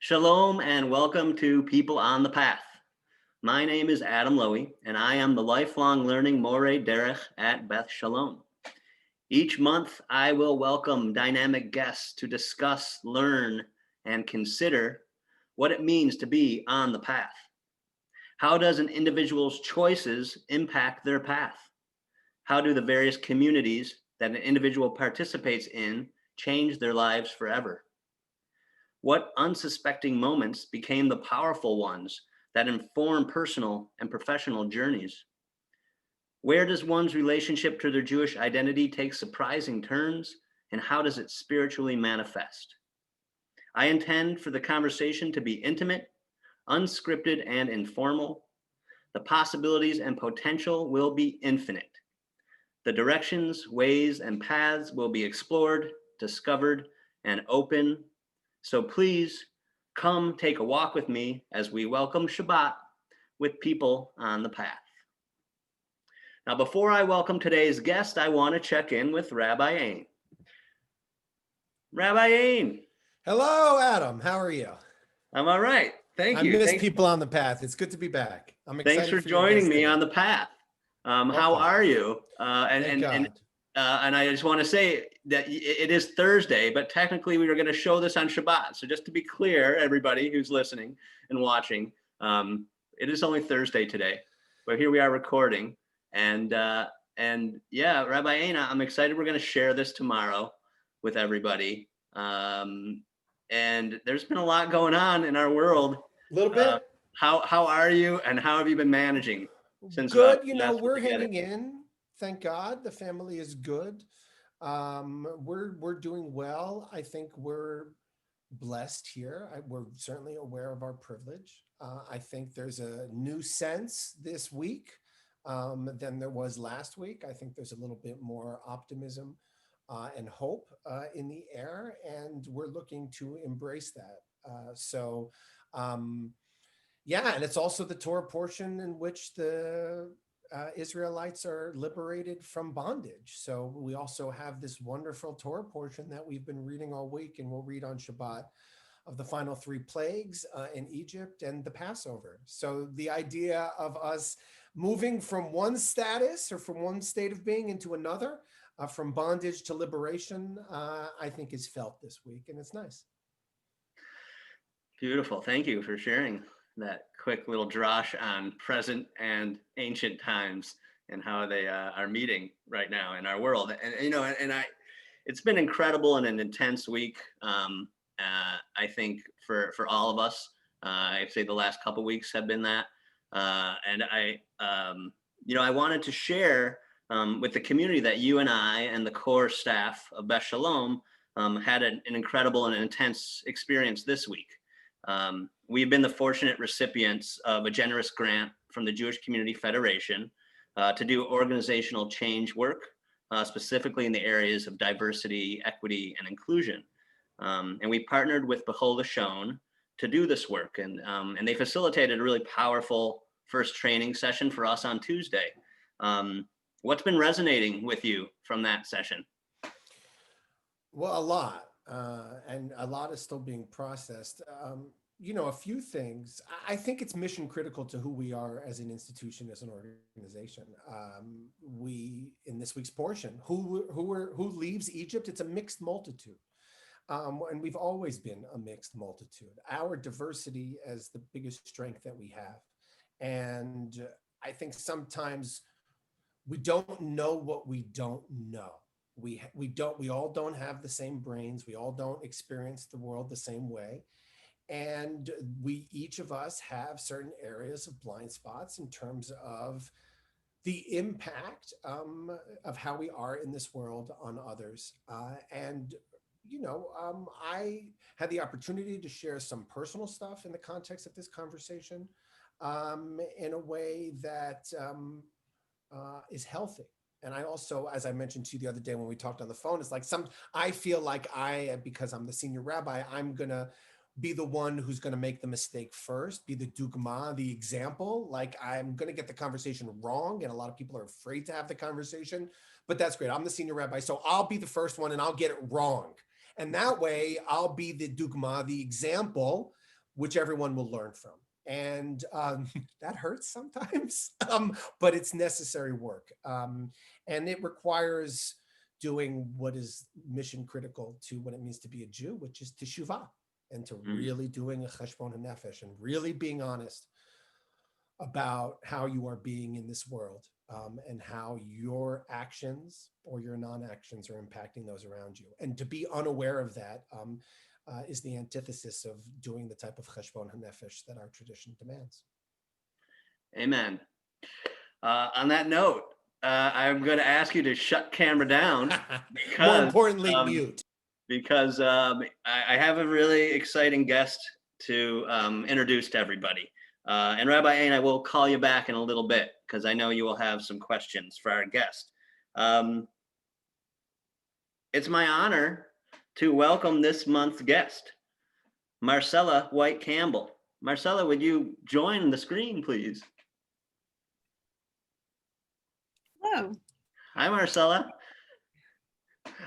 Shalom and welcome to People on the Path. My name is Adam Lowy, and I am the lifelong learning Moreh Derech at Beth Sholom. Each month, I will welcome dynamic guests to discuss, learn, and consider what it means to be on the path. How does an individual's choices impact their path? How do the various communities that an individual participates in change their lives forever? What unsuspecting moments became the powerful ones that inform personal and professional journeys? Where does one's relationship to their Jewish identity take surprising turns, and how does it spiritually manifest? I intend for the conversation to be intimate, unscripted, and informal. The possibilities and potential will be infinite. The directions, ways, and paths will be explored, discovered, and open. So please come take a walk with me as we welcome Shabbat with people on the path. Now, before I welcome today's guest, I want to check in with Rabbi Ain. Rabbi Ain. Hello, Adam. How are you? I'm all right. Thank you. I miss people on the path. It's good to be back. I'm excited. Thanks for joining me on the path. How are you? And I just want to say that it is Thursday, but technically we were going to show this on Shabbat. So just to be clear, everybody who's listening and watching, it is only Thursday today, but here we are recording. And yeah, Rabbi Aina, I'm excited. We're going to share this tomorrow with everybody. And there's been a lot going on in our world. A little bit. How are you, and how have you been managing? Since good, we're hanging in. Thank God, the family is good. We're doing well. I think we're blessed here. We're certainly aware of our privilege. I think there's a new sense this week than there was last week. I think there's a little bit more optimism and hope in the air, and we're looking to embrace that. Yeah, and it's also the Torah portion in which the Israelites are liberated from bondage. So we also have this wonderful Torah portion that we've been reading all week, and we'll read on Shabbat, of the final 3 plagues in Egypt and the Passover. So the idea of us moving from one status or from one state of being into another, from bondage to liberation, I think is felt this week, and it's nice. Beautiful. Thank you for sharing that quick little drosh on present and ancient times and how they are meeting right now in our world. And it's been incredible and an intense week. I think for all of us, I'd say the last couple of weeks have been that. And I wanted to share with the community that you and I and the core staff of Beth Sholom had an incredible and intense experience this week. We've been the fortunate recipients of a generous grant from the Jewish Community Federation to do organizational change work, specifically in the areas of diversity, equity, and inclusion. And we partnered with Lashon to do this work, and they facilitated a really powerful first training session for us on Tuesday. What's been resonating with you from that session? Well, a lot. And a lot is still being processed. A few things. I think it's mission critical to who we are as an institution, as an organization. We, in this week's portion, who leaves Egypt, it's a mixed multitude. And we've always been a mixed multitude. Our diversity is the biggest strength that we have. And I think sometimes we don't know what we don't know. We all don't have the same brains. We all don't experience the world the same way. And each of us have certain areas of blind spots in terms of the impact of how we are in this world on others. I had the opportunity to share some personal stuff in the context of this conversation in a way that is healthy. And I also, as I mentioned to you the other day when we talked on the phone, it's like I feel like because I'm the senior rabbi, I'm going to be the one who's going to make the mistake first, be the dugma, the example. Like I'm going to get the conversation wrong. And a lot of people are afraid to have the conversation, but that's great. I'm the senior rabbi. So I'll be the first one and I'll get it wrong. And that way I'll be the dugma, the example which everyone will learn from. And that hurts sometimes, but it's necessary work. And it requires doing what is mission critical to what it means to be a Jew, which is teshuvah, and to really doing a cheshbon hanefesh and really being honest about how you are being in this world, and how your actions or your non-actions are impacting those around you. And to be unaware of that is the antithesis of doing the type of cheshbon hanefesh that our tradition demands. Amen. On that note, I'm going to ask you to shut camera down because, more importantly, mute. Because I have a really exciting guest to introduce to everybody. And Rabbi Ain, I will call you back in a little bit because I know you will have some questions for our guest. It's my honor to welcome this month's guest, Marcella White Campbell. Marcella, would you join the screen, please? Hello. Hi, Marcella.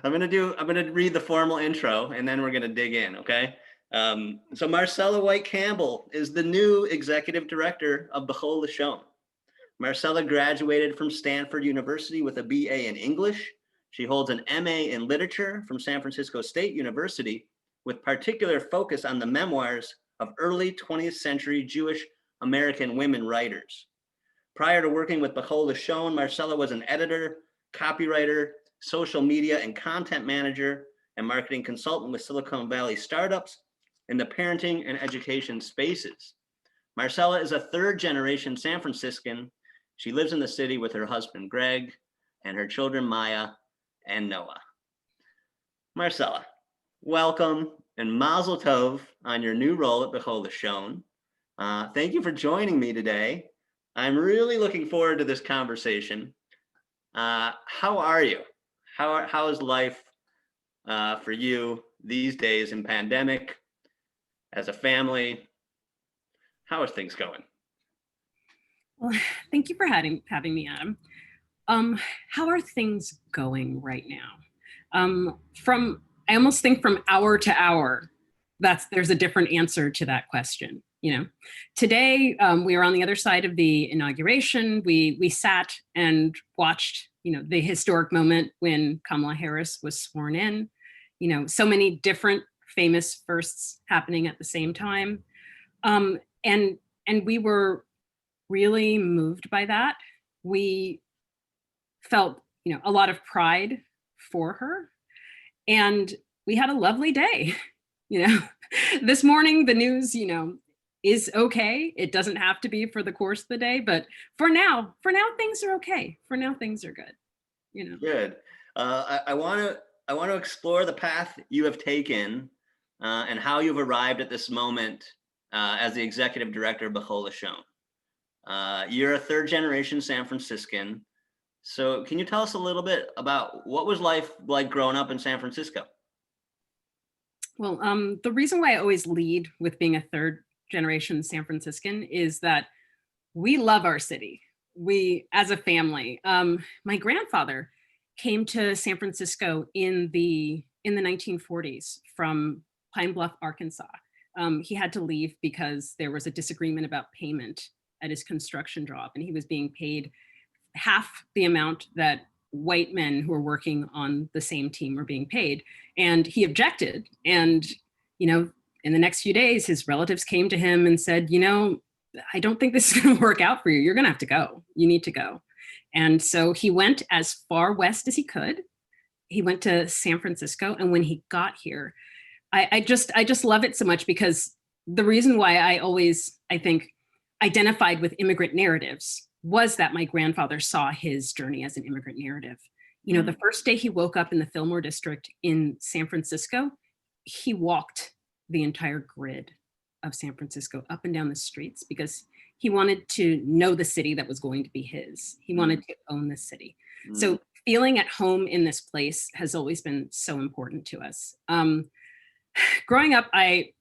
I'm gonna read the formal intro and then we're gonna dig in, okay? So Marcella White Campbell is the new executive director of Bechol Lashon. Marcella graduated from Stanford University with a BA in English. She holds an MA in literature from San Francisco State University with particular focus on the memoirs of early 20th century Jewish American women writers. Prior to working with Bechol Lashon, Marcella was an editor, copywriter, social media and content manager, and marketing consultant with Silicon Valley startups in the parenting and education spaces. Marcella is a third-generation San Franciscan. She lives in the city with her husband, Greg, and her children, Maya and Noah. Marcella, welcome and mazel tov on your new role at Bechol Lashon. Thank you for joining me today. I'm really looking forward to this conversation. How are you? How is life for you these days in pandemic, as a family? How are things going? Well, thank you for having me, Adam. How are things going right now? I almost think from hour to hour, there's a different answer to that question. You know, today we were on the other side of the inauguration. We sat and watched, the historic moment when Kamala Harris was sworn in. So many different famous firsts happening at the same time, and we were really moved by that. We felt, a lot of pride for her, and we had a lovely day. This morning the news, is okay. It doesn't have to be for the course of the day, but for now things are okay. For now things are good. Good. I want to explore the path you have taken and how you've arrived at this moment as the executive director of Bechol Lashon. You're a third-generation San Franciscan. So can you tell us a little bit about what was life like growing up in San Francisco? Well, the reason why I always lead with being a third-generation San Franciscan is that we love our city. We, as a family, my grandfather came to San Francisco in the 1940s from Pine Bluff, Arkansas. He had to leave because there was a disagreement about payment at his construction job, and he was being paid half the amount that white men who were working on the same team were being paid. And he objected. And, in the next few days, his relatives came to him and said, I don't think this is going to work out for you. You're going to have to go. You need to go. And so he went as far west as he could. He went to San Francisco. And when he got here, I just love it so much, because the reason why I think, identified with immigrant narratives was that my grandfather saw his journey as an immigrant narrative. The first day he woke up in the Fillmore district in San Francisco, he walked the entire grid of San Francisco up and down the streets because he wanted to know the city that was going to be his. He wanted to own the city. So feeling at home in this place has always been so important to us. Growing up, I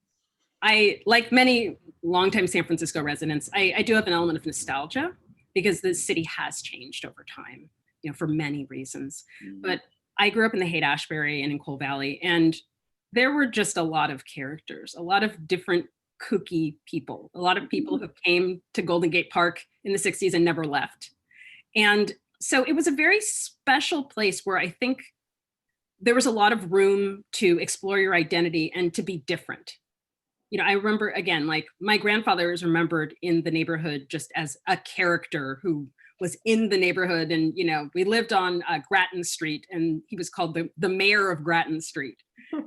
like many longtime San Francisco residents, I do have an element of nostalgia because the city has changed over time, for many reasons. But I grew up in the Haight-Ashbury and in Cole Valley, and there were just a lot of characters, a lot of different kooky people, a lot of people who came to Golden Gate Park in the 60s and never left. And so it was a very special place where I think there was a lot of room to explore your identity and to be different. I remember, again, like my grandfather is remembered in the neighborhood just as a character who was in the neighborhood. And, we lived on Grattan Street, and he was called the mayor of Grattan Street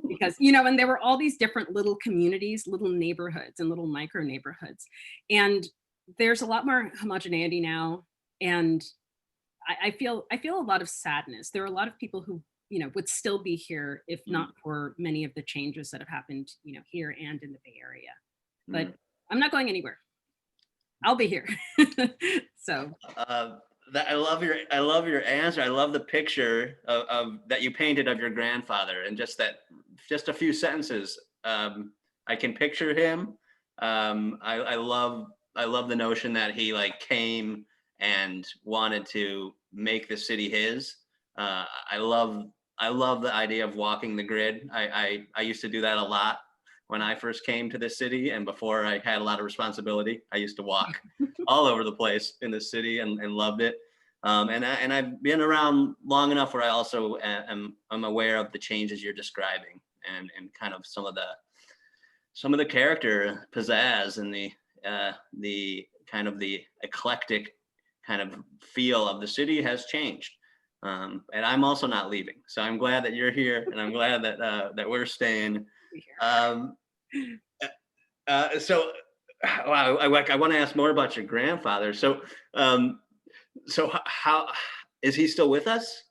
because, and there were all these different little communities, little neighborhoods and little micro neighborhoods. And there's a lot more homogeneity now. And I feel a lot of sadness. There are a lot of people who, would still be here if not for many of the changes that have happened, here and in the Bay Area. But I'm not going anywhere. I'll be here. So I love your answer. I love the picture of that you painted of your grandfather, and just a few sentences. I can picture him. I love the notion that he came and wanted to make the city his. I love the idea of walking the grid. I used to do that a lot when I first came to this city, and before I had a lot of responsibility. I used to walk all over the place in the city and loved it. And I've been around long enough where I also am aware of the changes you're describing, and kind of some of the character pizzazz and the kind of the eclectic kind of feel of the city has changed. And I'm also not leaving, so I'm glad that you're here, and I'm glad that we're staying. So wow, I want to ask more about your grandfather. So how is he still with us?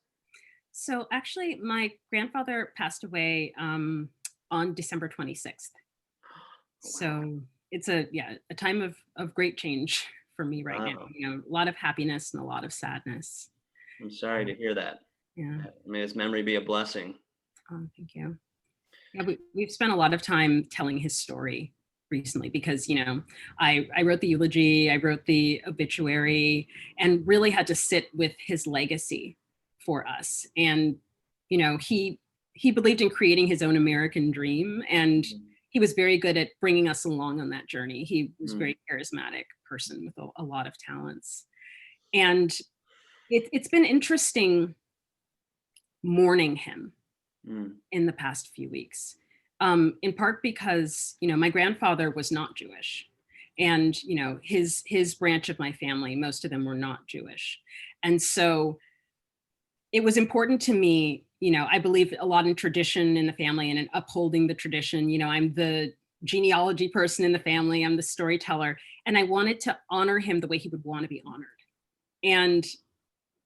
So actually, my grandfather passed away on December 26th. So it's a time of great change for me right now. A lot of happiness and a lot of sadness. I'm sorry to hear that. Yeah. May his memory be a blessing. Oh, thank you. Yeah, we've spent a lot of time telling his story recently because, I wrote the eulogy, I wrote the obituary, and really had to sit with his legacy for us. And, he believed in creating his own American dream, and he was very good at bringing us along on that journey. He was a very charismatic person with a lot of talents. And it's been interesting mourning him in the past few weeks, in part because, my grandfather was not Jewish, and, his branch of my family, most of them were not Jewish. And so it was important to me, I believe a lot in tradition in the family and in upholding the tradition. I'm the genealogy person in the family, I'm the storyteller, and I wanted to honor him the way he would want to be honored. And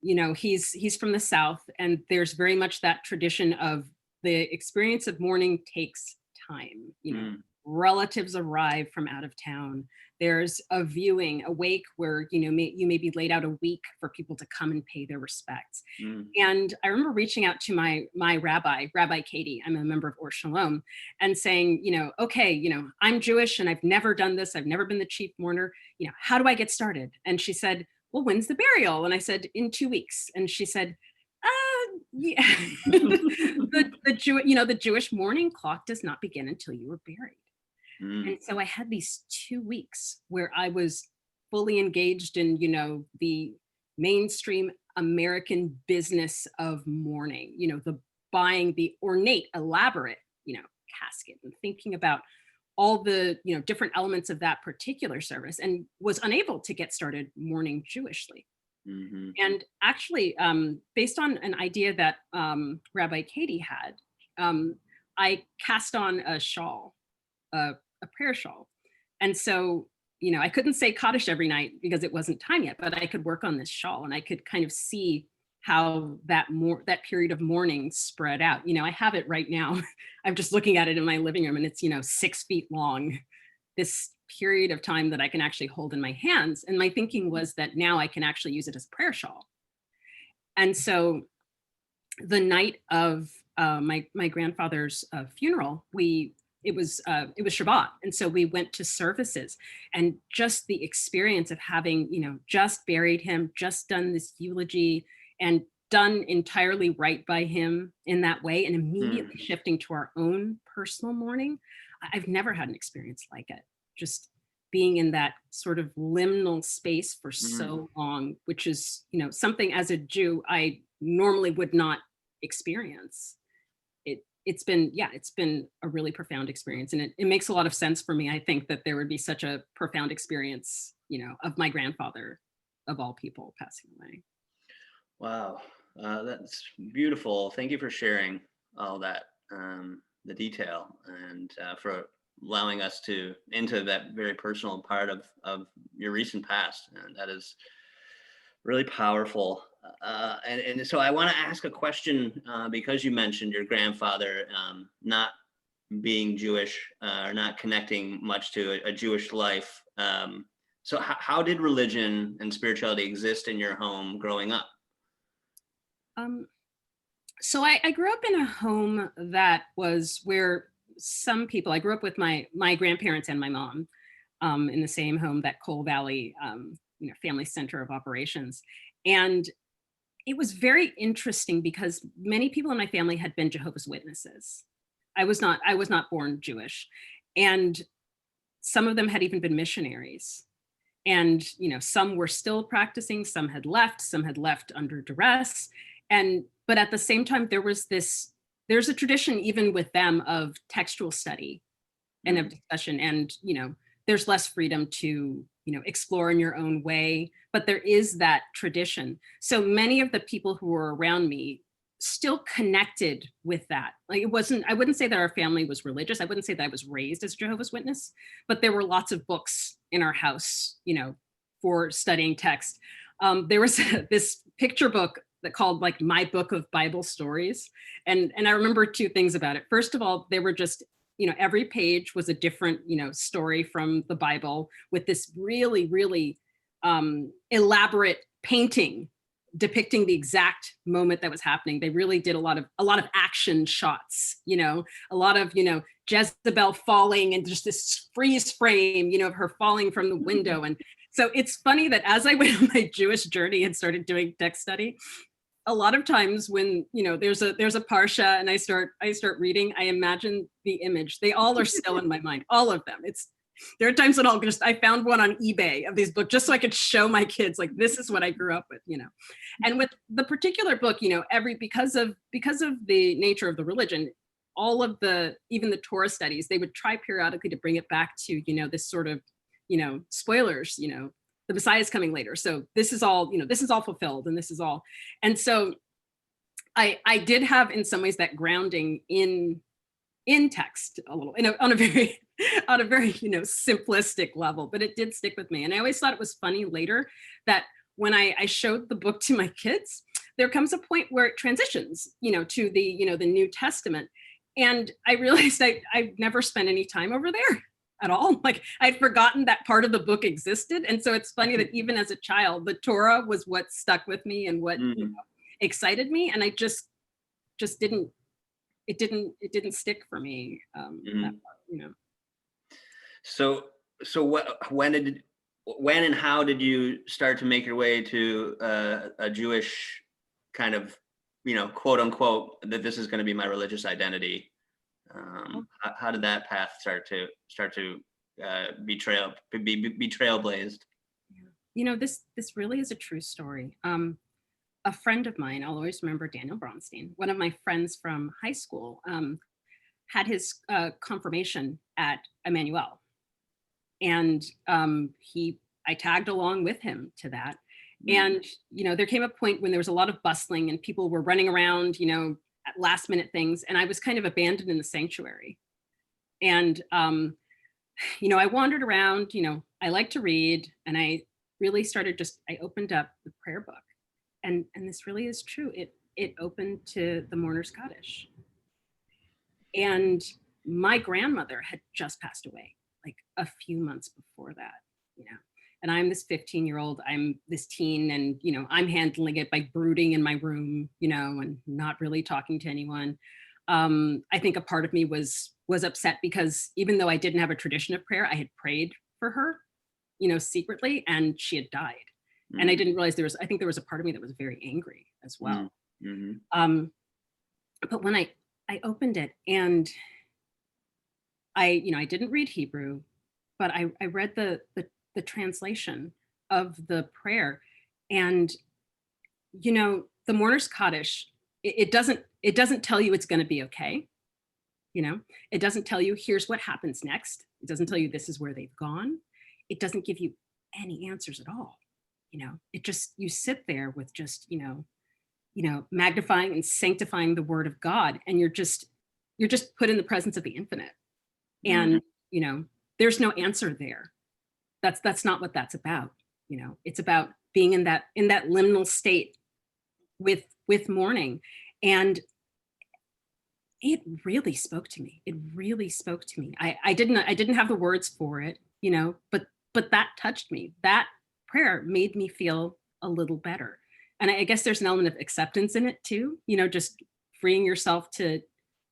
he's from the South, and there's very much that tradition of the experience of mourning takes time. Relatives arrive from out of town. There's a wake where you may be laid out a week for people to come and pay their respects. And I remember reaching out to my Rabbi Katie, I'm a member of Sholom, and saying, okay, I'm Jewish and I've never done this. I've never been the chief mourner. How do I get started? And she said, well, when's the burial? And I said, in 2 weeks. And she said, yeah, the Jewish mourning clock does not begin until you were buried. And so I had these 2 weeks where I was fully engaged in, the mainstream American business of mourning, the buying the ornate, elaborate, casket, and thinking about all the different elements of that particular service, and was unable to get started mourning Jewishly. And actually, based on an idea that Rabbi Katie had, I cast on a shawl, a prayer shawl. And so, I couldn't say Kaddish every night because it wasn't time yet, but I could work on this shawl, and I could kind of see how that period of mourning spread out. I have it right now. I'm just looking at it in my living room, and it's, 6 feet long, this period of time that I can actually hold in my hands. And my thinking was that now I can actually use it as a prayer shawl. And so the night of my grandfather's funeral, it was Shabbat. And so we went to services, and just the experience of having, just buried him, just done this eulogy, and done entirely right by him in that way, and immediately shifting to our own personal mourning. I've never had an experience like it. just being in that sort of liminal space for so long, which is, something as a Jew I normally would not experience. It's been a really profound experience, and it makes a lot of sense for me. I think that there would be such a profound experience, of my grandfather, of all people, passing away. Wow, that's beautiful. Thank you for sharing all that, the detail, and for allowing us into that very personal part of your recent past. And that is really powerful. And so I want to ask a question, because you mentioned your grandfather not being Jewish, or not connecting much to a Jewish life. So how did religion and spirituality exist in your home growing up? So I grew up in a home that was where I grew up with my grandparents and my mom, in the same home, that Coal Valley, family center of operations. And it was very interesting because many people in my family had been Jehovah's Witnesses. I was not born Jewish. And some of them had even been missionaries. And, some were still practicing, some had left under duress. But at the same time, there's a tradition even with them of textual study and of discussion. And, there's less freedom to, explore in your own way, but there is that tradition. So many of the people who were around me still connected with that. Like, I wouldn't say that our family was religious. I wouldn't say that I was raised as a Jehovah's Witness, but there were lots of books in our house, for studying text. There was this picture book that called like My Book of Bible Stories. And I remember two things about it. First of all, they were just, every page was a different, story from the Bible, with this really, really elaborate painting depicting the exact moment that was happening. They really did a lot of action shots, a lot of, Jezebel falling, and just this freeze frame, of her falling from the window. And so it's funny that as I went on my Jewish journey and started doing text study, a lot of times when, there's a parsha and I start reading, I imagine the image. They all are still in my mind, all of them. There are times when I found one on eBay of these books just so I could show my kids, like, this is what I grew up with, And with the particular book, because of the nature of the religion, all of even the Torah studies, they would try periodically to bring it back to, this sort of, spoilers, the Messiah is coming later. So this is all fulfilled, and this is all. And so I did have in some ways that grounding in text a little, on a very simplistic level, but it did stick with me. And I always thought it was funny later that when I showed the book to my kids, there comes a point where it transitions, to the New Testament. And I realized I've never spent any time over there at all. Like, I'd forgotten that part of the book existed. And so it's funny that even as a child, the Torah was what stuck with me and what excited me. And I just didn't, it didn't stick for me. That part, So when and how did you start to make your way to a Jewish kind of, quote unquote, that this is going to be my religious identity? How did that path start to be trailblazed? This really is a true story. A friend of mine, I'll always remember Daniel Bronstein, one of my friends from high school, had his confirmation at Emmanuel. And I tagged along with him to that. And, there came a point when there was a lot of bustling and people were running around, at last minute things. And I was kind of abandoned in the sanctuary. And, I wandered around, I like to read, and I really started I opened up the prayer book. And this really is true. It opened to the Mourner's Kaddish. And my grandmother had just passed away, like a few months before that, and I'm this 15-year-old, I'm this teen, and, I'm handling it by brooding in my room, and not really talking to anyone. I think a part of me was upset because even though I didn't have a tradition of prayer, I had prayed for her, secretly, and she had died. And I didn't realize I think there was a part of me that was very angry as well. But when I opened it, and I didn't read Hebrew, but I read the translation of the prayer, and the mourner's Kaddish, it doesn't tell you it's going to be okay. It doesn't tell you here's what happens next. It doesn't tell you this is where they've gone. It doesn't give you any answers at all. It just, you sit there with just, magnifying and sanctifying the word of God, and you're just put in the presence of the infinite. And there's no answer there. That's not what that's about. It's about being in that liminal state with mourning. And it really spoke to me. It really spoke to me. I didn't have the words for it, but that touched me. That prayer made me feel a little better. And I guess there's an element of acceptance in it too, just freeing yourself to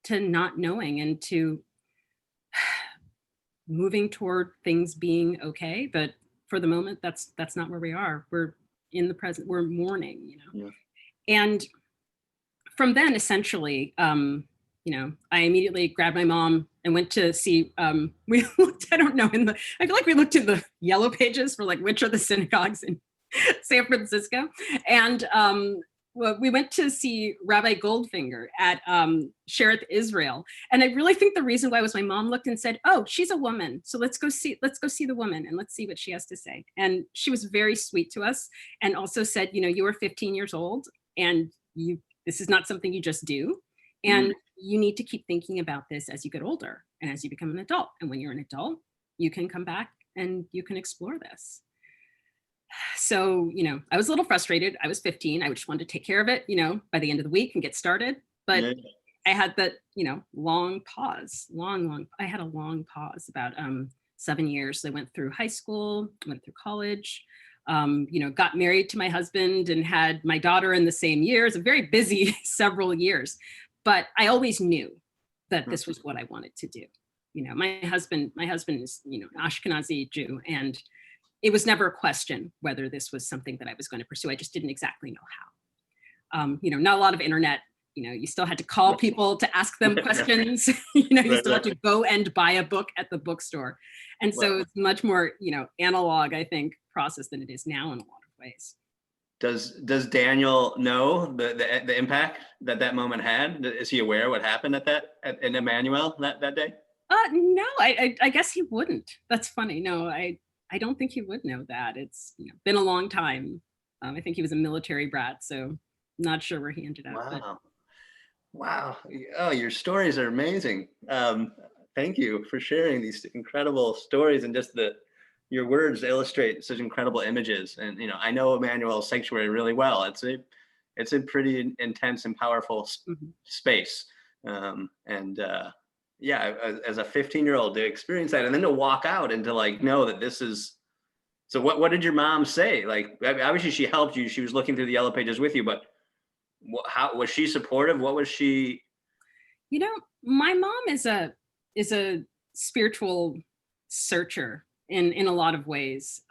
not knowing and to moving toward things being okay. But for the moment, that's not where we are. We're in the present, we're mourning, Yeah. And from then, essentially, I immediately grabbed my mom and went to see, we looked, I feel like we looked in the yellow pages for like, which are the synagogues in San Francisco. And we went to see Rabbi Goldfinger at Shereth Israel. And I really think the reason why was my mom looked and said, oh, she's a woman. So let's go see the woman and let's see what she has to say. And she was very sweet to us and also said, you were 15 years old and this is not something you just do. And you need to keep thinking about this as you get older and as you become an adult. And when you're an adult, you can come back and you can explore this. So, I was a little frustrated. I was 15. I just wanted to take care of it, by the end of the week and get started. But I had that, long pause, I had a long pause, about 7 years. I went through high school, went through college, got married to my husband and had my daughter in the same year. It was a very busy several years, but I always knew that this was what I wanted to do. My husband is, an Ashkenazi Jew, and it was never a question whether this was something that I was going to pursue. I just didn't exactly know how. Not a lot of internet. You still had to call people to ask them questions. You still had to go and buy a book at the bookstore. And so it's much more, analog, I think, process than it is now in a lot of ways. Does Daniel know the impact that moment had? Is he aware what happened in Emmanuel that day? No, I guess he wouldn't. That's funny. No, I don't think he would know that. It's been a long time. I think he was a military brat, so not sure where he ended up. Wow. But. Wow. Oh, your stories are amazing. Thank you for sharing these incredible stories, and just your words illustrate such incredible images. And I know Emmanuel's Sanctuary really well. It's a pretty intense and powerful space. Yeah, as a 15-year-old to experience that, and then to walk out and to know that this is. So what did your mom say? Like, obviously she helped you. She was looking through the yellow pages with you, but how was she supportive? What was she? My mom is a spiritual searcher in a lot of ways.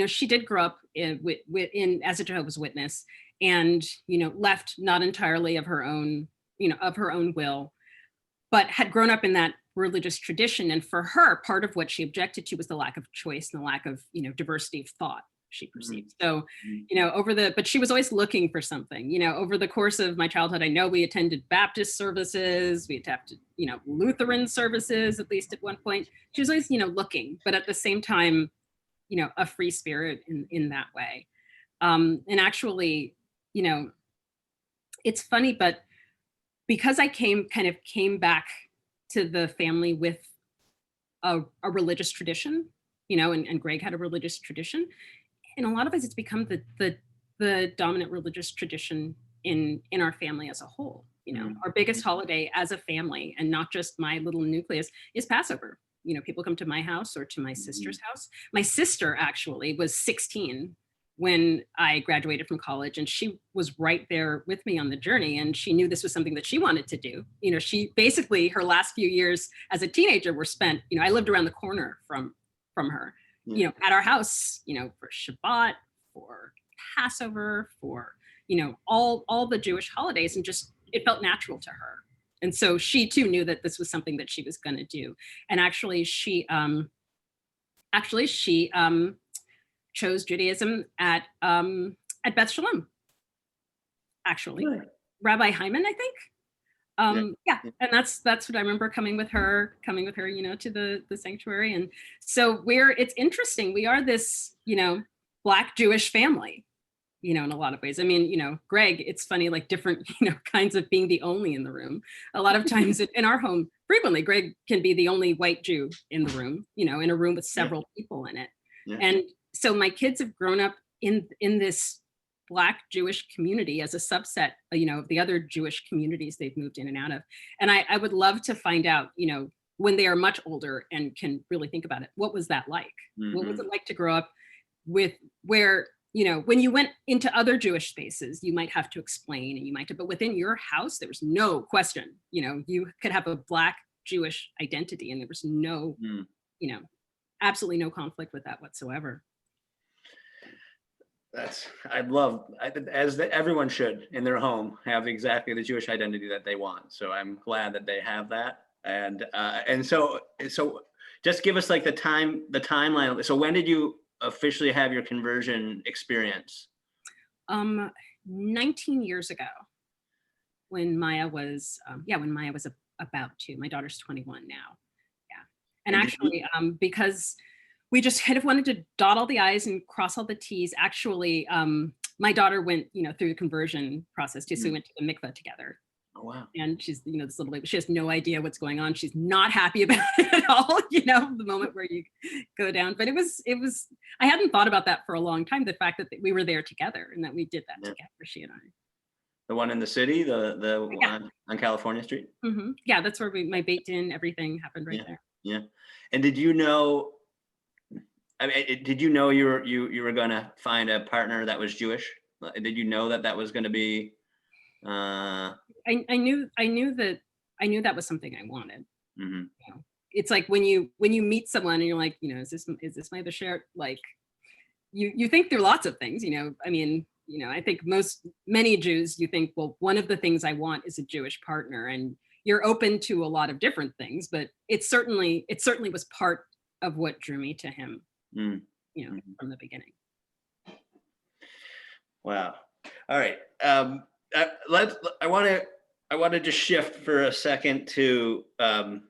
She did grow up as a Jehovah's Witness, and left not entirely of her own will, but had grown up in that religious tradition. And for her, part of what she objected to was the lack of choice and the lack of, diversity of thought she perceived. So, but she was always looking for something, over the course of my childhood. I know we attended Baptist services, we attended, Lutheran services, at least at one point. She was always, looking, but at the same time, a free spirit in that way. And actually, it's funny, but because I came back to the family with a religious tradition, and Greg had a religious tradition. In a lot of ways, it's become the dominant religious tradition in our family as a whole. Our biggest holiday as a family, and not just my little nucleus, is Passover. People come to my house or to my sister's house. My sister actually was 16 when I graduated from college, and she was right there with me on the journey, and she knew this was something that she wanted to do. She basically, her last few years as a teenager were spent, I lived around the corner from her, at our house, for Shabbat, for Passover, for, all the Jewish holidays, and just, it felt natural to her. And so she too knew that this was something that she was going to do. And actually she Actually, she chose Judaism at Beth Sholom, actually. Right. Rabbi Hyman, I think. Yeah, Yeah. and that's what I remember coming with her, to the sanctuary. And so it's interesting. We are this, Black Jewish family, in a lot of ways. I mean, Greg, it's funny, like different, kinds of being the only in the room. A lot of times in our home, frequently, Greg can be the only white Jew in the room, in a room with several people in it. Yeah. And so my kids have grown up in this Black Jewish community as a subset, of the other Jewish communities they've moved in and out of. And I would love to find out, when they are much older and can really think about it, what was that like? What was it like to grow up with where, when you went into other Jewish spaces, you might have to explain and but within your house, there was no question, you could have a Black Jewish identity and there was no, absolutely no conflict with that whatsoever. Everyone should in their home have exactly the Jewish identity that they want. So I'm glad that they have that. And so just give us like the timeline. So when did you officially have your conversion experience? 19 years ago, when Maya was about 2. My daughter's 21 now. Yeah. And actually, because we just kind of wanted to dot all the I's and cross all the T's. Actually, my daughter went, through the conversion process too. So we went to the mikveh together. Oh, wow. And she's, this little baby, she has no idea what's going on. She's not happy about it at all, the moment where you go down. But it was, I hadn't thought about that for a long time. The fact that we were there together and that we did that together, she and I. The one in the city, the one on California Street? Mm-hmm. Yeah, that's where my Beit Din, everything happened right there. Yeah. And did you know, you were going to find a partner that was Jewish? Did you know that was going to be? I knew that was something I wanted. Mm-hmm. It's like when you meet someone and you're like, is this my Bashert? Like, you think through lots of things. I think many Jews, you think, well, one of the things I want is a Jewish partner, and you're open to a lot of different things. But it certainly was part of what drew me to him. From the beginning. Wow. All right. I want to just shift for a second to. All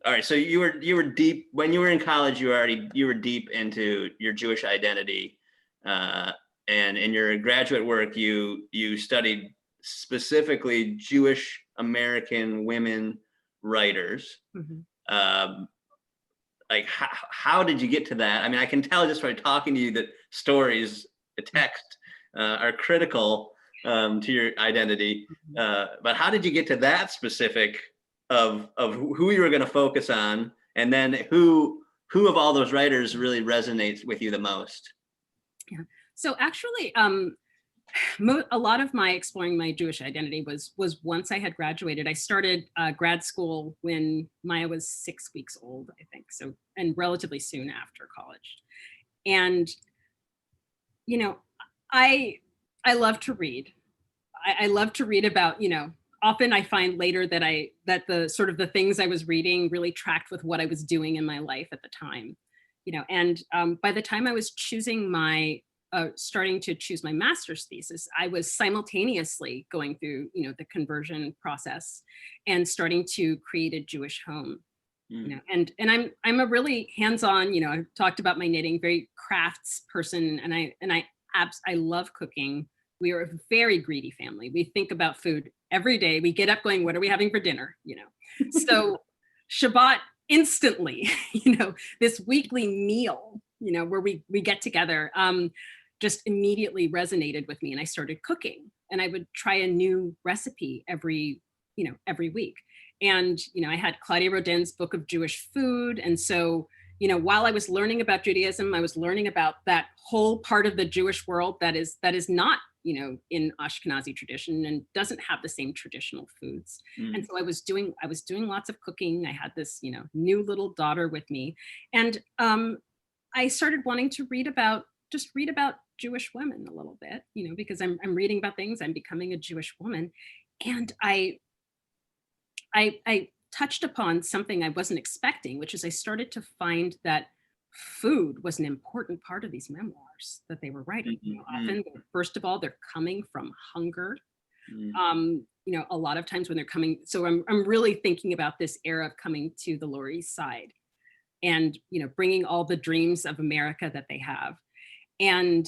right. So you were deep when you were in college. You were deep into your Jewish identity, and in your graduate work, you studied specifically Jewish American women writers. Mm-hmm. Like how did you get to that? I mean, I can tell just by talking to you that stories, the text, are critical to your identity. But how did you get to that specific of who you were going to focus on, and then who of all those writers really resonates with you the most? Yeah. So actually, a lot of my exploring my Jewish identity was once I had graduated. I started grad school when Maya was 6 weeks old, I think. So, and relatively soon after college. And, I love to read. I love to read about, often I find later that the sort of the things I was reading really tracked with what I was doing in my life at the time, and by the time I was starting to choose my master's thesis, I was simultaneously going through, the conversion process and starting to create a Jewish home. And I'm a really hands-on, I've talked about my knitting, very crafts person, and I love cooking. We are a very greedy family. We think about food every day. We get up going, what are we having for dinner? So Shabbat instantly, this weekly meal, where we get together, just immediately resonated with me. And I started cooking, and I would try a new recipe every week. And, I had Claudia Rodin's book of Jewish food. And so, while I was learning about Judaism, I was learning about that whole part of the Jewish world that is not, in Ashkenazi tradition and doesn't have the same traditional foods. And so I was doing lots of cooking. I had this, new little daughter with me. And I started wanting to read about Jewish women a little bit, because I'm reading about things, I'm becoming a Jewish woman. And I touched upon something I wasn't expecting, which is I started to find that food was an important part of these memoirs that they were writing. Often, first of all, they're coming from hunger. A lot of times when they're coming, so I'm really thinking about this era of coming to the Lower East Side and, bringing all the dreams of America that they have. And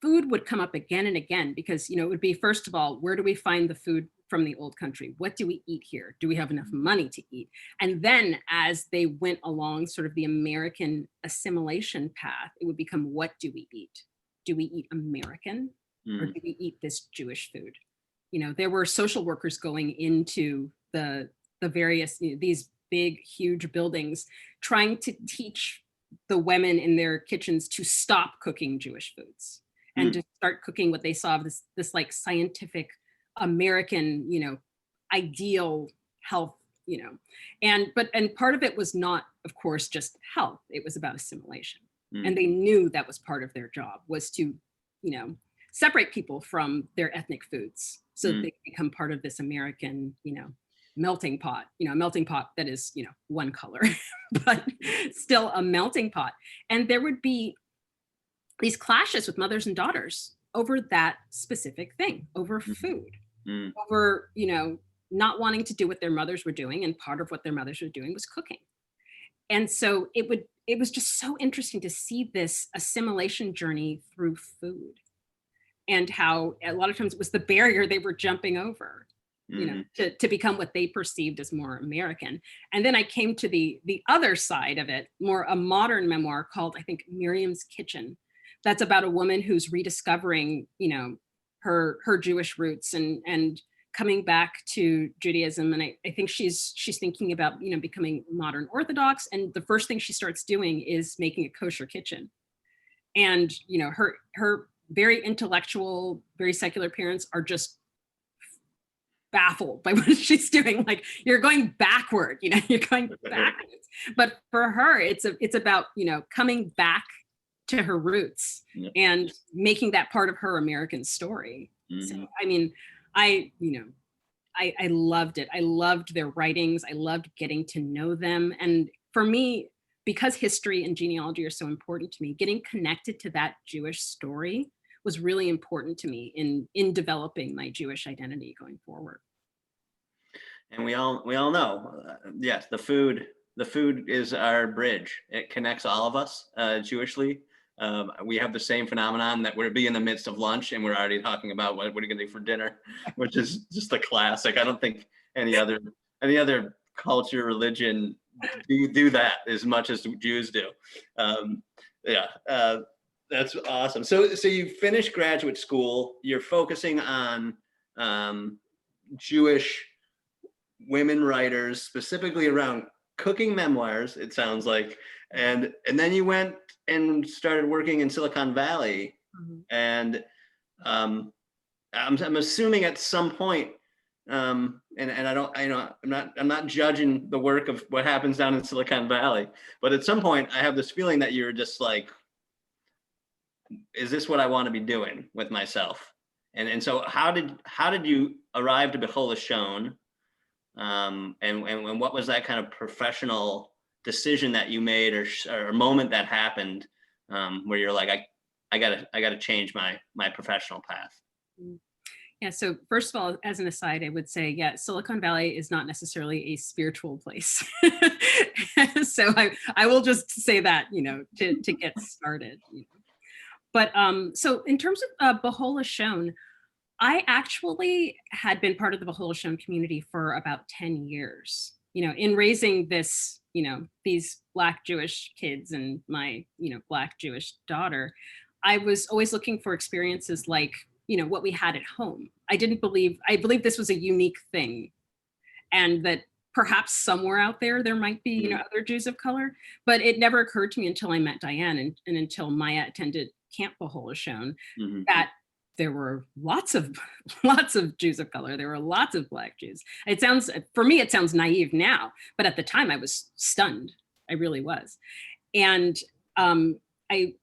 food would come up again and again because, it would be, first of all, where do we find the food from the old country? What do we eat here? Do we have enough money to eat? And then as they went along sort of the American assimilation path, it would become, what do we eat? Do we eat American or do we eat this Jewish food? There were social workers going into the various, these big, huge buildings, trying to teach the women in their kitchens to stop cooking Jewish foods and to start cooking what they saw of this like scientific American, ideal health, and part of it was not, of course, just health. It was about assimilation. And they knew that was part of their job, was to, separate people from their ethnic foods so that they become part of this American, melting pot, a melting pot that is, one color, but still a melting pot. And there would be these clashes with mothers and daughters over that specific thing, over food, over, not wanting to do what their mothers were doing. And part of what their mothers were doing was cooking. And so it was just so interesting to see this assimilation journey through food and how a lot of times it was the barrier they were jumping over, to become what they perceived as more American. And then I came to the other side of it, more a modern memoir called, I think, Miriam's Kitchen. That's about a woman who's rediscovering, her Jewish roots and coming back to Judaism. And I think she's thinking about, becoming modern Orthodox. And the first thing she starts doing is making a kosher kitchen. And, her very intellectual, very secular parents are just baffled by what she's doing. Like, you're going backward, you're going backwards. But for her, it's about, coming back to her roots and making that part of her American story. So, I mean, I loved it. I loved their writings. I loved getting to know them. And for me, because history and genealogy are so important to me, getting connected to that Jewish story was really important to me in developing my Jewish identity going forward. And we all know, yes, the food is our bridge. It connects all of us Jewishly. We have the same phenomenon that we'll be in the midst of lunch and we're already talking about what are you gonna do for dinner, which is just a classic. I don't think any other culture, religion do that as much as Jews do. That's awesome. So you finished graduate school, you're focusing on Jewish women writers, specifically around cooking memoirs, it sounds like. And then you went and started working in Silicon Valley. And I'm assuming at some point, and I'm not judging the work of what happens down in Silicon Valley, but at some point I have this feeling that you're just like, is this what I want to be doing with myself? And so how did you arrive to Bechol Lashon? And what was that kind of professional decision that you made or moment that happened where you're like, I gotta change my professional path? Yeah, so first of all, as an aside, I would say, Silicon Valley is not necessarily a spiritual place. So I will just say that, to get started. But so in terms of Bechol Lashon, I actually had been part of the Bechol Lashon community for about 10 years, in raising this, these Black Jewish kids and my, Black Jewish daughter. I was always looking for experiences like, what we had at home. I believe this was a unique thing, and that perhaps somewhere out there might be, other Jews of color, but it never occurred to me until I met Diane and until Maya attended Camp Bechol Lashon, that there were lots of Jews of color. There were lots of Black Jews. For me, it sounds naive now, but at the time I was stunned. I really was. And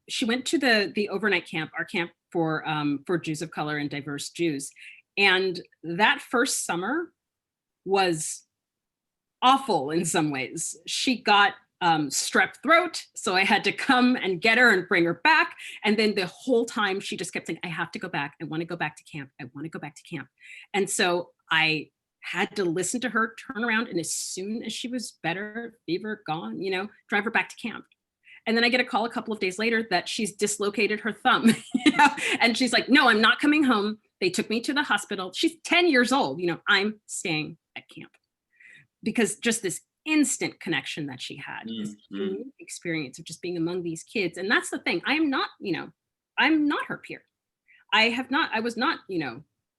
she went to the overnight camp, our camp for Jews of color and diverse Jews. And that first summer was awful in some ways. She got strep throat. So I had to come and get her and bring her back. And then the whole time she just kept saying, I have to go back. I want to go back to camp. I want to go back to camp. And so I had to listen to her, turn around, and as soon as she was better, fever gone, drive her back to camp. And then I get a call a couple of days later that she's dislocated her thumb, and she's like, no, I'm not coming home. They took me to the hospital. She's 10 years old. I'm staying at camp, because just this instant connection that she had, this unique experience of just being among these kids. And that's the thing. I'm not her peer. I was not,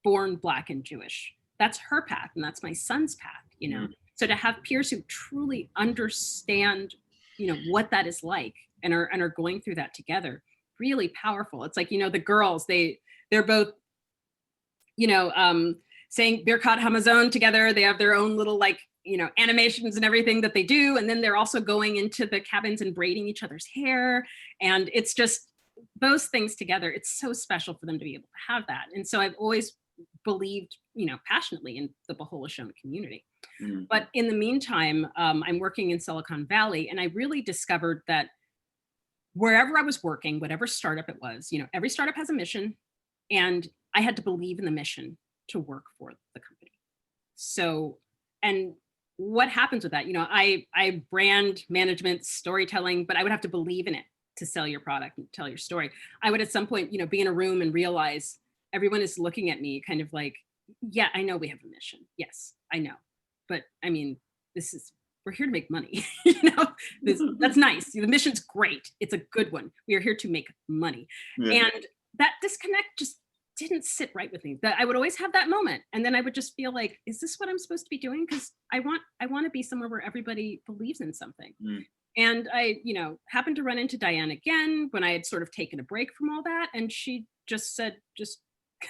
born Black and Jewish. That's her path, and that's my son's path, So to have peers who truly understand, what that is like and are going through that together, really powerful. It's like, the girls, they're both, saying Birkat Hamazon together. They have their own little animations and everything that they do. And then they're also going into the cabins and braiding each other's hair. And it's just those things together. It's so special for them to be able to have that. And so I've always believed, passionately in the B'chol Lashon community. But in the meantime, I'm working in Silicon Valley, and I really discovered that wherever I was working, whatever startup it was, every startup has a mission, and I had to believe in the mission to work for the company. So, and what happens with that? I brand management, storytelling, but I would have to believe in it to sell your product and tell your story. I would at some point, be in a room and realize everyone is looking at me kind of like, yeah, I know we have a mission. Yes, I know. But I mean, we're here to make money. That's nice. The mission's great. It's a good one. We are here to make money. Yeah. And that disconnect just didn't sit right with me. That I would always have that moment. And then I would just feel like, is this what I'm supposed to be doing? Because I want to be somewhere where everybody believes in something. And I, happened to run into Diane again when I had sort of taken a break from all that. And she just said,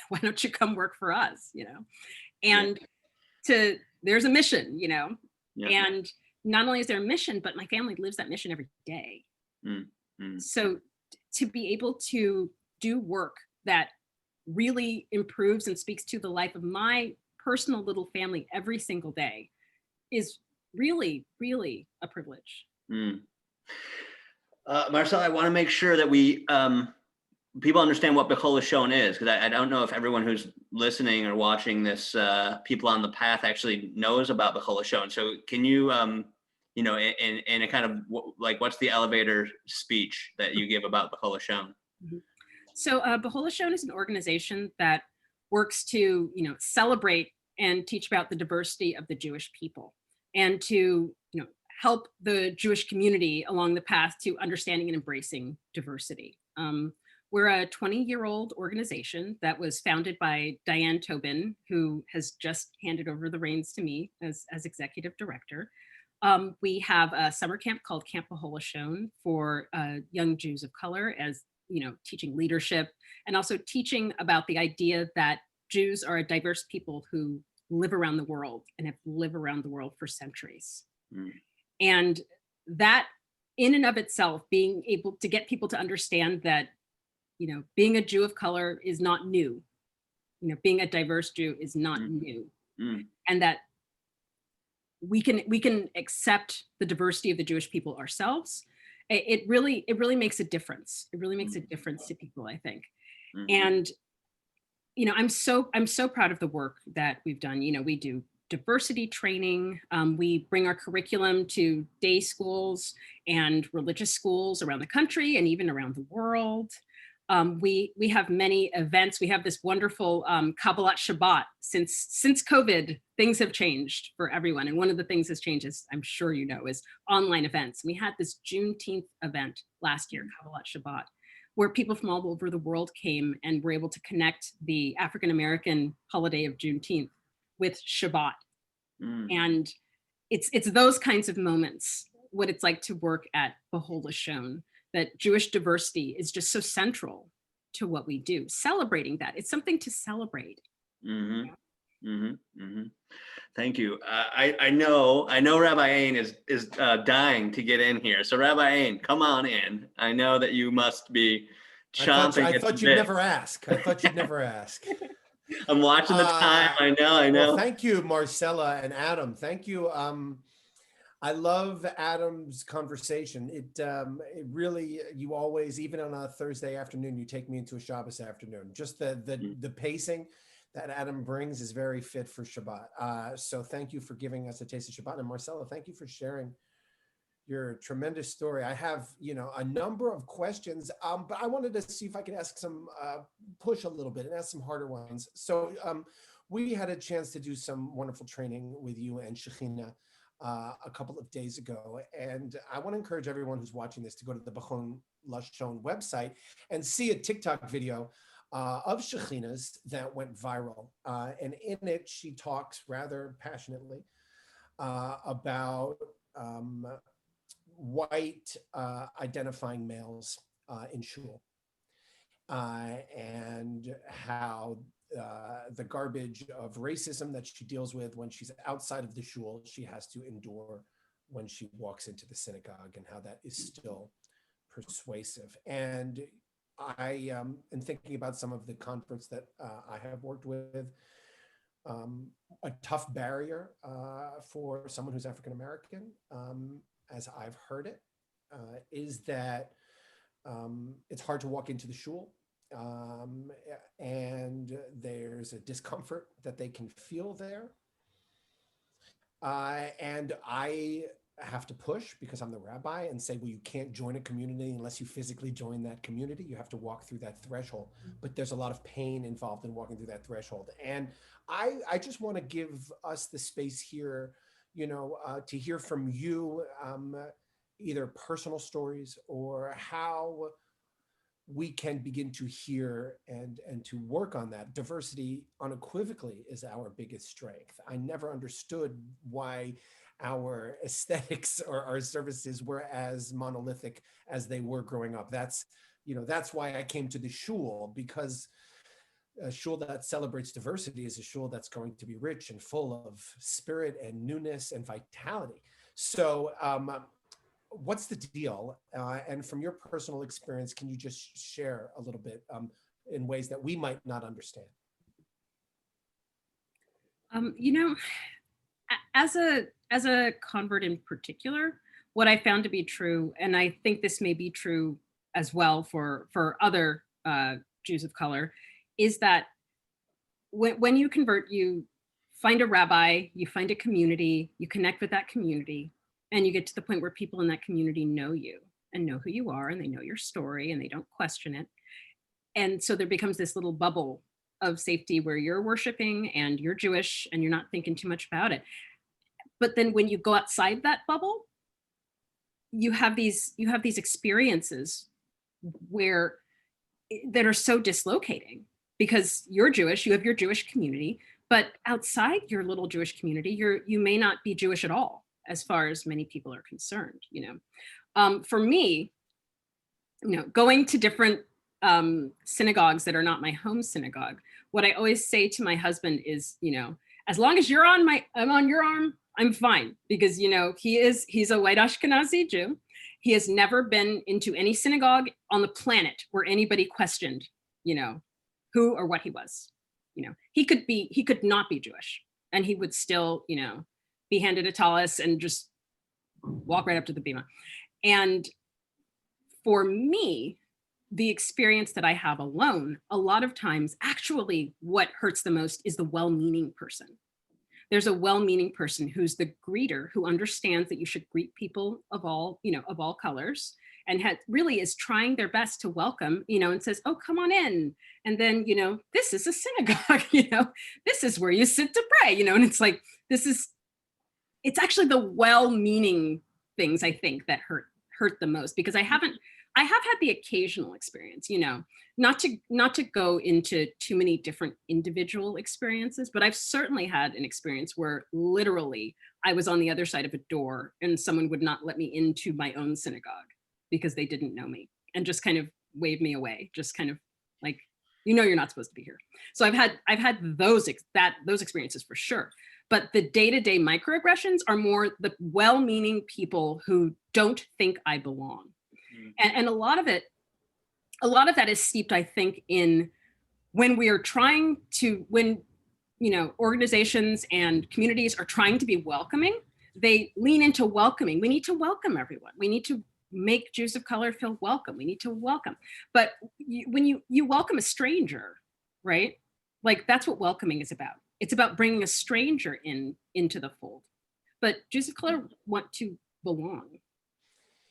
why don't you come work for us? And there's a mission, and not only is there a mission, but my family lives that mission every day. So to be able to do work that really improves and speaks to the life of my personal little family every single day is really, really a privilege. Marcella, I want to make sure that we people understand what B'chol Lashon is, because I don't know if everyone who's listening or watching this, People on the Path, actually knows about B'chol Lashon. So can you, in a kind of what's the elevator speech that you give about B'chol Lashon? So B'chol Lashon is an organization that works to, celebrate and teach about the diversity of the Jewish people, and to, help the Jewish community along the path to understanding and embracing diversity. We're a 20-year-old organization that was founded by Diane Tobin, who has just handed over the reins to me as executive director. We have a summer camp called Camp B'chol Lashon for young Jews of color, as teaching leadership, and also teaching about the idea that Jews are a diverse people who live around the world and have lived around the world for centuries. And that in and of itself, being able to get people to understand that being a Jew of color is not new. Being a diverse Jew is not new. And that we can accept the diversity of the Jewish people ourselves. It really makes a difference. It really makes a difference to people, I think. And, I'm so proud of the work that we've done. We do diversity training. We bring our curriculum to day schools and religious schools around the country and even around the world. We have many events. We have this wonderful Kabbalat Shabbat. Since COVID, things have changed for everyone. And one of the things that's changed, as I'm sure you know, is online events. We had this Juneteenth event last year, Kabbalat Shabbat, where people from all over the world came and were able to connect the African-American holiday of Juneteenth with Shabbat. And it's those kinds of moments, what it's like to work at B'chol Lashon, that Jewish diversity is just so central to what we do. Celebrating that, it's something to celebrate. Thank you. I know Rabbi Ain is dying to get in here. So Rabbi Ain, come on in. I know that you must be chomping. I thought you'd never ask. I'm watching the time. I know. Well, thank you, Marcella and Adam. Thank you. I love Adam's conversation. It really, you always, even on a Thursday afternoon, you take me into a Shabbos afternoon. Just the pacing that Adam brings is very fit for Shabbat. So thank you for giving us a taste of Shabbat. And Marcella, thank you for sharing your tremendous story. I have, a number of questions, but I wanted to see if I could ask some, push a little bit and ask some harder ones. So we had a chance to do some wonderful training with you and Shekhinah a couple of days ago. And I want to encourage everyone who's watching this to go to the Bechon Lashon website and see a TikTok video of Shekhinah's that went viral. And in it, she talks rather passionately about white identifying males in shul and how the garbage of racism that she deals with when she's outside of the shul, she has to endure when she walks into the synagogue, and how that is still persuasive. And I am thinking about some of the converts that I have worked with. A tough barrier for someone who's African American, as I've heard it, is that it's hard to walk into the shul. And there's a discomfort that they can feel there. And I have to push, because I'm the rabbi, and say, well, you can't join a community unless you physically join that community. You have to walk through that threshold. But there's a lot of pain involved in walking through that threshold. And I just want to give us the space here, to hear from you, either personal stories or how we can begin to hear and to work on that. Diversity unequivocally is our biggest strength. I never understood why our aesthetics or our services were as monolithic as they were growing up. That's why I came to the shul, because a shul that celebrates diversity is a shul that's going to be rich and full of spirit and newness and vitality. So what's the deal? And from your personal experience, can you just share a little bit in ways that we might not understand? As a convert in particular, what I found to be true, and I think this may be true as well for other Jews of color, is that when you convert, you find a rabbi, you find a community, you connect with that community, and you get to the point where people in that community know you and know who you are, and they know your story, and they don't question it. And so there becomes this little bubble of safety where you're worshiping and you're Jewish and you're not thinking too much about it. But then when you go outside that bubble, you have these experiences that are so dislocating, because you're Jewish, you have your Jewish community, but outside your little Jewish community, you may not be Jewish at all, as far as many people are concerned. For me, going to different synagogues that are not my home synagogue, what I always say to my husband is, as long as I'm on your arm, I'm fine, because he's a white Ashkenazi Jew. He has never been into any synagogue on the planet where anybody questioned, who or what he was. He could not be Jewish, and he would still, be handed a tallis and just walk right up to the bima. And for me, the experience that I have alone, a lot of times, actually what hurts the most is the well-meaning person. There's a well-meaning person who's the greeter, who understands that you should greet people of all colors, and really is trying their best to welcome, and says, oh, come on in. And then, this is a synagogue, this is where you sit to pray, and it's like, it's actually the well-meaning things, I think, that hurt the most, because I have had the occasional experience, not to go into too many different individual experiences, but I've certainly had an experience where literally I was on the other side of a door and someone would not let me into my own synagogue because they didn't know me, and just kind of waved me away, just kind of like, you're not supposed to be here. So I've had those experiences for sure. But the day-to-day microaggressions are more the well-meaning people who don't think I belong. And a lot of that is steeped, I think, in when organizations and communities are trying to be welcoming, They lean into welcoming. We need to welcome everyone. We need to make Jews of color feel welcome. We need to welcome. But when you welcome a stranger, right? Like that's what welcoming is about. It's about bringing a stranger into the fold. But Jews of color want to belong.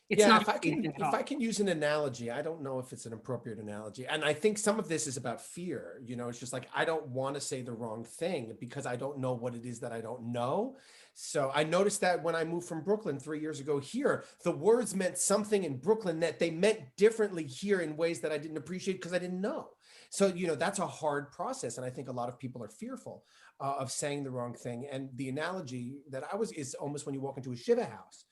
It's not if I can use an analogy, I don't know if it's an appropriate analogy. And I think some of this is about fear. You know, it's just like, I don't want to say the wrong thing because I don't know what it is that I don't know. So I noticed that when I moved from Brooklyn 3 years ago here, the words meant something in Brooklyn that they meant differently here in ways that I didn't appreciate because I didn't know. So, you know, that's a hard process. And I think a lot of people are fearful of saying the wrong thing. And the analogy that is almost when you walk into a shiva house.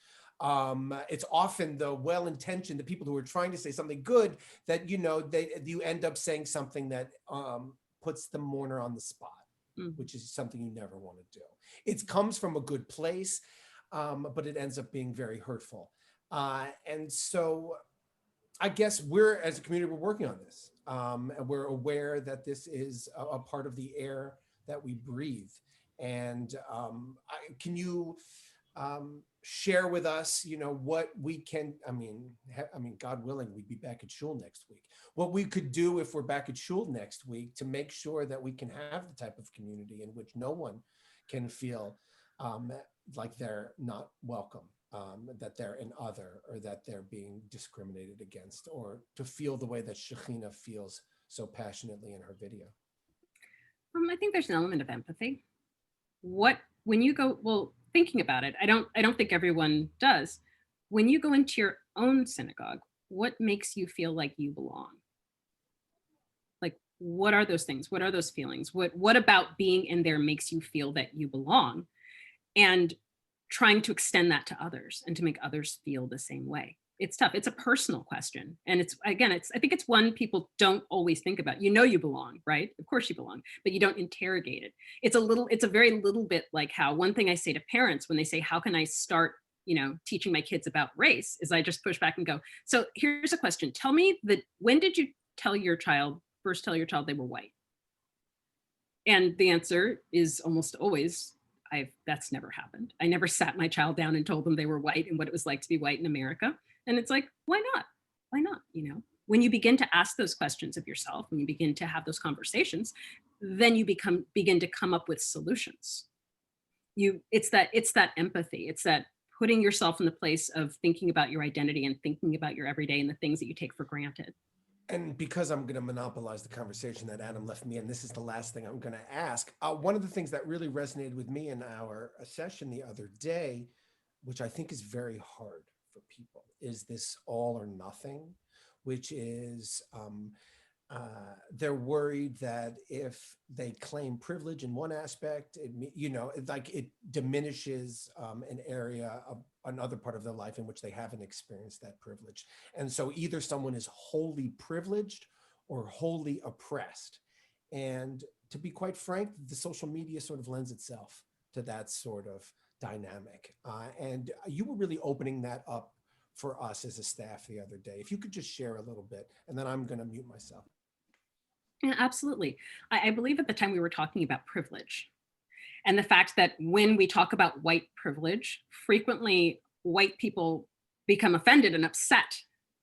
It's often the well-intentioned, the people who are trying to say something good that, you know, you end up saying something that puts the mourner on the spot, which is something you never want to do. It comes from a good place, but it ends up being very hurtful. And so I guess we're, as a community, we're working on this. And we're aware that this is a part of the air that we breathe. And can you share with us, you know, what we can, I mean, God willing, we'd be back at shul next week. What we could do if we're back at shul next week to make sure that we can have the type of community in which no one can feel like they're not welcome, that they're an other, or that they're being discriminated against, or to feel the way that Shekhinah feels so passionately in her video. I think there's an element of empathy. When you go, well, thinking about it, I don't think everyone does. When you go into your own synagogue, what makes you feel like you belong? Like, what are those things? What are those feelings? What about being in there makes you feel that you belong? And trying to extend that to others and to make others feel the same way. It's tough. It's a personal question. And I think it's one people don't always think about. You know you belong, right? Of course you belong, but you don't interrogate it. It's a very little bit like how one thing I say to parents when they say, how can I start, you know, teaching my kids about race, is I just push back and go, so here's a question. Tell me when did you first tell your child they were white? And the answer is almost always, that's never happened. I never sat my child down and told them they were white and what it was like to be white in America. And it's like, why not? Why not? You know, when you begin to ask those questions of yourself, when you begin to have those conversations, then you begin to come up with solutions. It's that empathy. It's that putting yourself in the place of thinking about your identity and thinking about your everyday and the things that you take for granted. And because I'm going to monopolize the conversation that Adam left me, and this is the last thing I'm going to ask, one of the things that really resonated with me in our session the other day, which I think is very hard for people, is this all or nothing, which is they're worried that if they claim privilege in one aspect, it diminishes an area of another part of their life in which they haven't experienced that privilege. And so either someone is wholly privileged or wholly oppressed. And to be quite frank, the social media sort of lends itself to that sort of dynamic. And you were really opening that up for us as a staff the other day. If you could just share a little bit, and then I'm going to mute myself. Yeah, absolutely. I believe at the time we were talking about privilege and the fact that when we talk about white privilege, frequently white people become offended and upset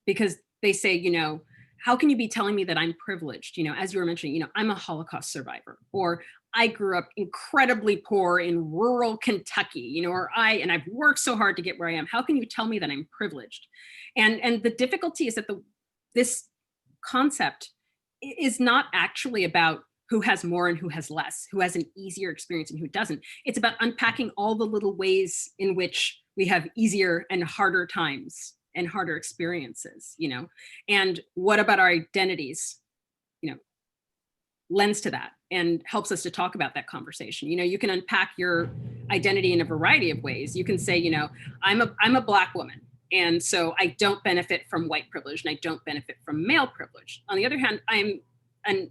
because they say, you know, how can you be telling me that I'm privileged? You know, as you were mentioning, you know, I'm a Holocaust survivor, or I grew up incredibly poor in rural Kentucky, you know, and I've worked so hard to get where I am. How can you tell me that I'm privileged? And the difficulty is that this concept is not actually about who has more and who has less, who has an easier experience and who doesn't. It's about unpacking all the little ways in which we have easier and harder times and harder experiences, you know, and what about our identities, you know, lends to that and helps us to talk about that conversation. You know, you can unpack your identity in a variety of ways. You can say, you know, I'm a Black woman, and so I don't benefit from white privilege and I don't benefit from male privilege. On the other hand, I'm a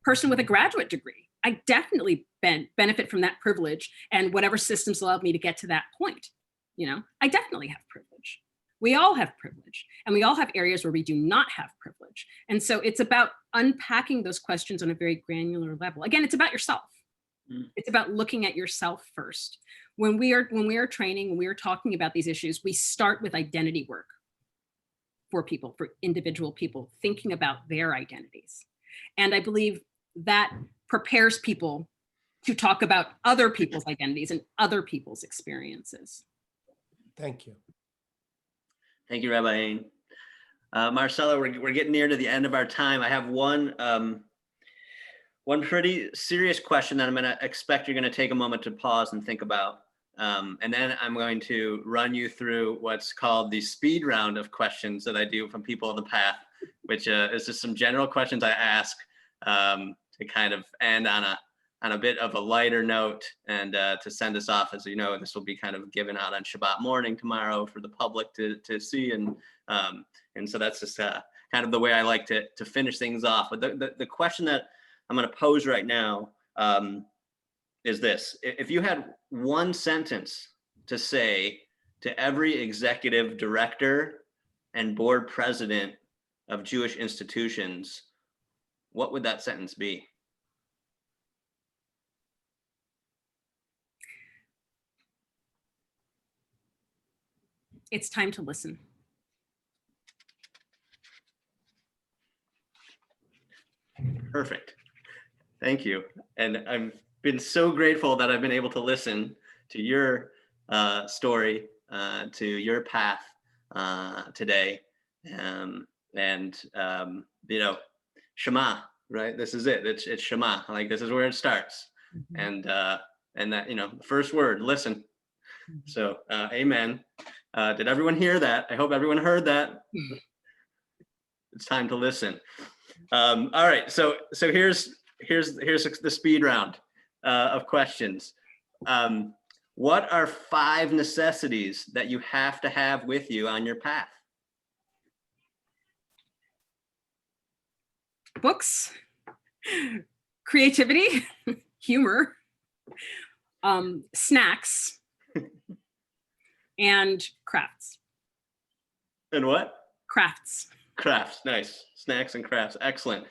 person with a graduate degree. I definitely benefit from that privilege and whatever systems allowed me to get to that point. You know, I definitely have privilege. We all have privilege, and we all have areas where we do not have privilege. And so it's about unpacking those questions on a very granular level. Again, it's about yourself. It's about looking at yourself first. when we are training, when we are talking about these issues, we start with identity work for people, for individual people, thinking about their identities. And I believe that prepares people to talk about other people's identities and other people's experiences. Thank you. Thank you, Rabbi Ain. Marcella, we're getting near to the end of our time. I have one pretty serious question that I'm going to expect you're going to take a moment to pause and think about. And then I'm going to run you through what's called the speed round of questions that I do from people on the path, which is just some general questions I ask to kind of end on a bit of a lighter note, and to send us off. As you know, this will be kind of given out on Shabbat morning tomorrow for the public to see. And so that's just kind of the way I like to finish things off. But the question that I'm going to pose right now is this. If you had one sentence to say to every executive director and board president of Jewish institutions, what would that sentence be? It's time to listen. Perfect. Thank you. And I've been so grateful that I've been able to listen to your story, to your path today. You know, Shema, right? This is it. It's Shema. Like, this is where it starts. Mm-hmm. And that, you know, first word, listen. Mm-hmm. So, amen. Did everyone hear that? I hope everyone heard that. It's time to listen. All right. So here's the speed round of questions. What are 5 necessities that you have to have with you on your path? Books, creativity, humor, snacks, and crafts. And what? Crafts. Crafts. Nice. Snacks and crafts. Excellent.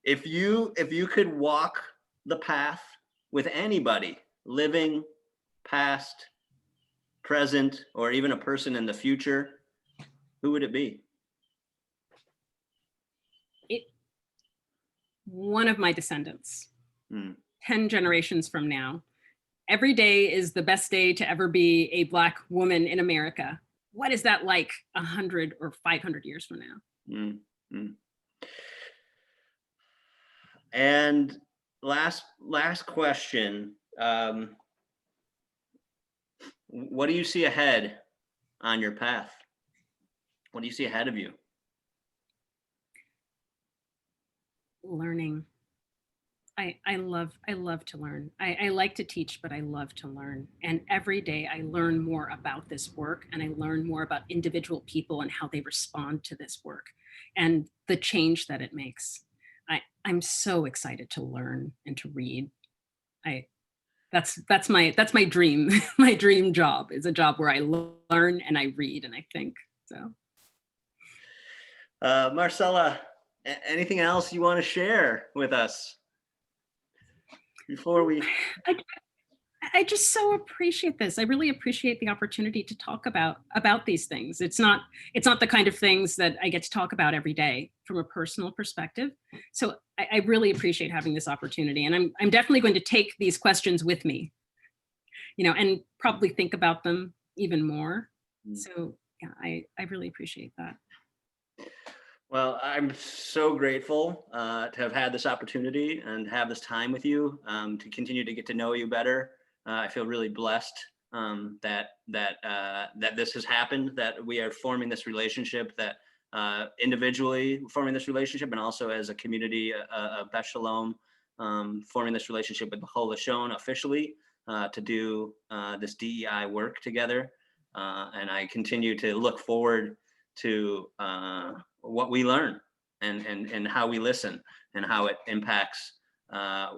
If you could walk the path with anybody, living, past, present, or even a person in the future, who would it be? One of my descendants, 10 generations from now. Every day is the best day to ever be a Black woman in America. What is that like 100 or 500 years from now? And last question. What do you see ahead on your path? What do you see ahead of you? Learning. I love to learn. I like to teach, but I love to learn. And every day I learn more about this work, and I learn more about individual people and how they respond to this work and the change that it makes. I'm so excited to learn and to read. That's my dream. My dream job is a job where I learn and I read and I think. So, Marcella, anything else you want to share with us before we? I just so appreciate this. I really appreciate the opportunity to talk about these things. It's not the kind of things that I get to talk about every day from a personal perspective. So I really appreciate having this opportunity, and I'm definitely going to take these questions with me, you know, and probably think about them even more. So yeah, I really appreciate that. Well, I'm so grateful to have had this opportunity and have this time with you, to continue to get to know you better. I feel really blessed that this has happened, that we are forming this relationship, that individually forming this relationship, and also as a community, Beth Sholom, forming this relationship with the Lashon officially to do this DEI work together. And I continue to look forward to what we learn and how we listen and how it impacts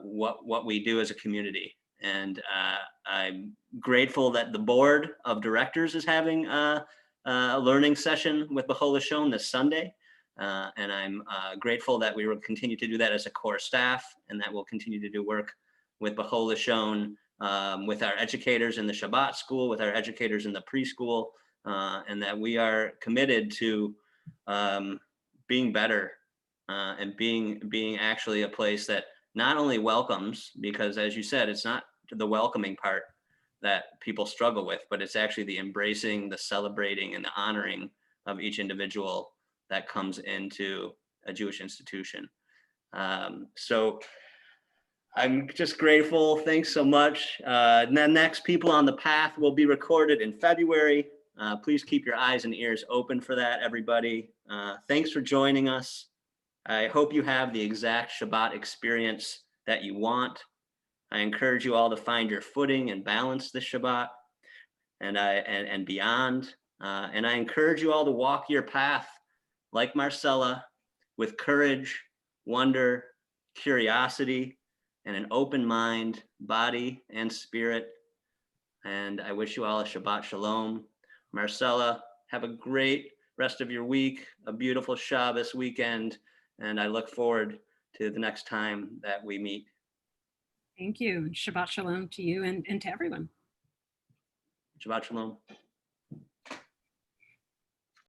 what we do as a community. And I'm grateful that the board of directors is having a learning session with the Lashon this Sunday. And I'm grateful that we will continue to do that as a core staff, and that we'll continue to do work with the Lashon with our educators in the Shabbat school, with our educators in the preschool, and that we are committed to being better and being actually a place that not only welcomes, because as you said, it's not the welcoming part that people struggle with, but it's actually the embracing, the celebrating, and the honoring of each individual that comes into a Jewish institution. So I'm just grateful. Thanks so much. And the next People on the Path will be recorded in February. Please keep your eyes and ears open for that, everybody. Thanks for joining us. I hope you have the exact Shabbat experience that you want. I encourage you all to find your footing and balance this Shabbat and beyond. And I encourage you all to walk your path like Marcella, with courage, wonder, curiosity, and an open mind, body, and spirit. And I wish you all a Shabbat Shalom. Marcella, have a great rest of your week, a beautiful Shabbos weekend, and I look forward to the next time that we meet. Thank you. Shabbat Shalom to you and to everyone. Shabbat Shalom.